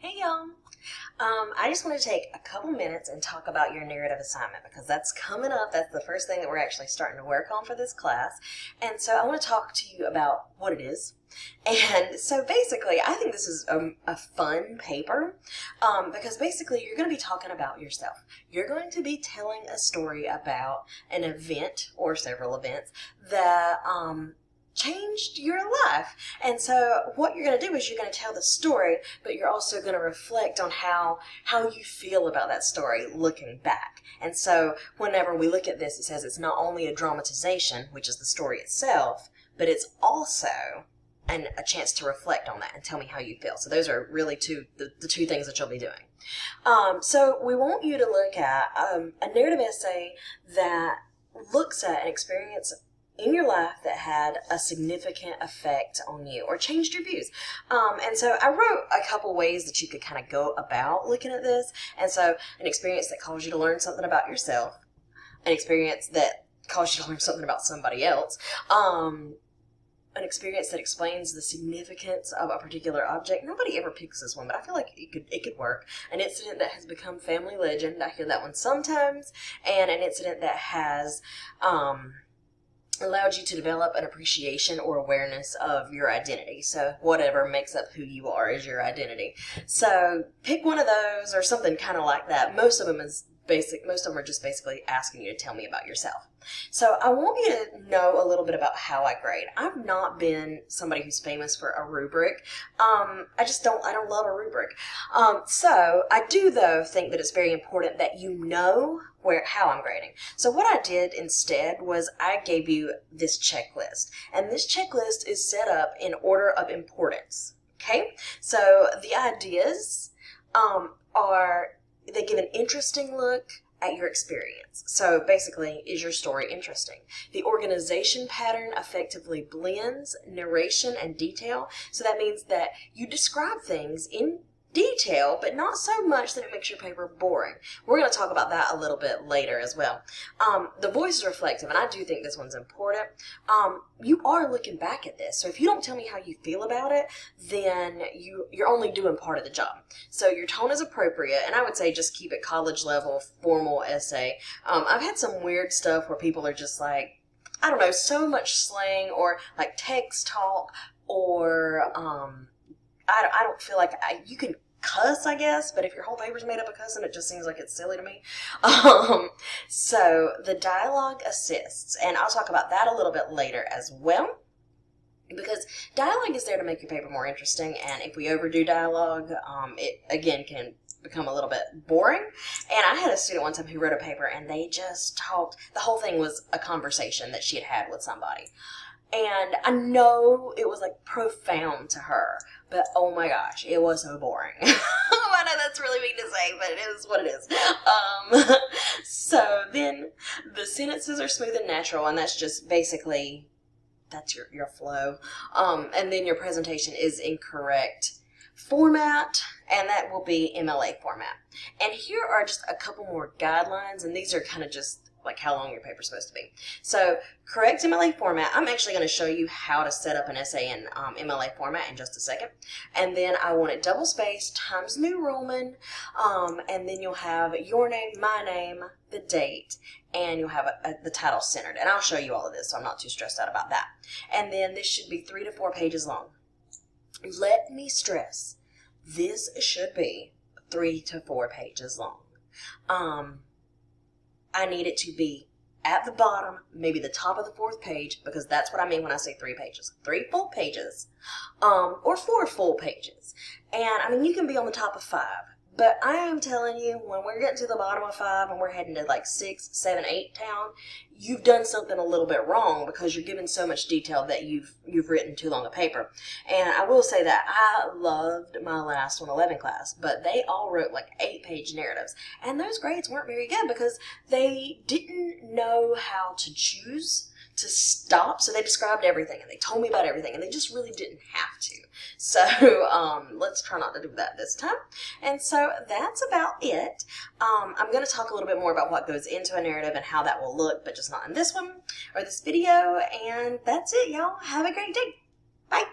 Hey y'all. I just want to take a couple minutes and talk about your narrative assignment because that's coming up. That's the first thing that we're actually starting to work on for this class. And so I want to talk to you about what it is. And so basically, I think this is a fun paper because basically you're going to be talking about yourself. You're going to be telling a story about an event or several events that changed your life. And so what you're going to do is you're going to tell the story, but you're also going to reflect on how you feel about that story looking back. And so whenever we look at this, it says it's not only a dramatization, which is the story itself, but it's also a chance to reflect on that and tell me how you feel. So those are really the two things that you'll be doing. So we want you to look at a narrative essay that looks at an experience in your life that had a significant effect on you or changed your views. And so I wrote a couple ways that you could kind of go about looking at this. And so an experience that caused you to learn something about yourself, an experience that caused you to learn something about somebody else, an experience that explains the significance of a particular object. Nobody ever picks this one, but I feel like it could work. An incident that has become family legend. I hear that one sometimes. And an incident that has allowed you to develop an appreciation or awareness of your identity. So whatever makes up who you are is your identity. So pick one of those or something kind of like that. Most of them are just basically asking you to tell me about yourself. So I want you to know a little bit about how I grade. I've not been somebody who's famous for a rubric. I don't love a rubric. So I do though think that it's very important that you know how I'm grading. So what I did instead was I gave you this checklist, and this checklist is set up in order of importance. Okay, so the ideas they give an interesting look at your experience. So basically, is your story interesting? The organization pattern effectively blends narration and detail. So that means that you describe things in detail, but not so much that it makes your paper boring. We're going to talk about that a little bit later as well. The voice is reflective, and I do think this one's important. You are looking back at this, so if you don't tell me how you feel about it, then you're only doing part of the job. So your tone is appropriate, and I would say just keep it college level, formal essay. I've had some weird stuff where people are just like, I don't know, so much slang or like text talk or I don't feel like you can cuss, I guess, but if your whole paper's made up of cussing, it just seems like it's silly to me. So the dialogue assists, and I'll talk about that a little bit later as well, because dialogue is there to make your paper more interesting, and if we overdo dialogue, it again can become a little bit boring. And I had a student one time who wrote a paper, and they just talked. The whole thing was a conversation that she had had with somebody. And I know it was like profound to her, but oh my gosh, it was so boring. I know that's really mean to say, but it is what it is. So then the sentences are smooth and natural, and that's just basically, that's your flow. And then your presentation is in correct format, and that will be MLA format. And here are just a couple more guidelines, and these are kind of just like how long your paper's supposed to be. So correct MLA format. I'm actually going to show you how to set up an essay in MLA format in just a second. And then I want it double spaced, Times New Roman, and then you'll have your name, my name, the date, and you'll have the title centered. And I'll show you all of this, so I'm not too stressed out about that. And then this should be 3 to 4 pages long. Let me stress, this should be 3 to 4 pages long. I need it to be at the bottom, maybe the top of the 4th page, because that's what I mean when I say 3 pages. 3 full pages, or 4 full pages. And I mean, you can be on the top of 5, but I am telling you, when we're getting to the bottom of 5 and we're heading to like 6, 7, 8 town, you've done something a little bit wrong because you're giving so much detail that you've written too long a paper. And I will say that I loved my last 111 class, but they all wrote like 8-page narratives, and those grades weren't very good because they didn't know how to choose to stop. So they described everything and they told me about everything, and they just really didn't have to. So let's try not to do that this time. And so that's about it. I'm going to talk a little bit more about what goes into a narrative and how that will look, but just not in this one or this video. And that's it, y'all. Have a great day. Bye.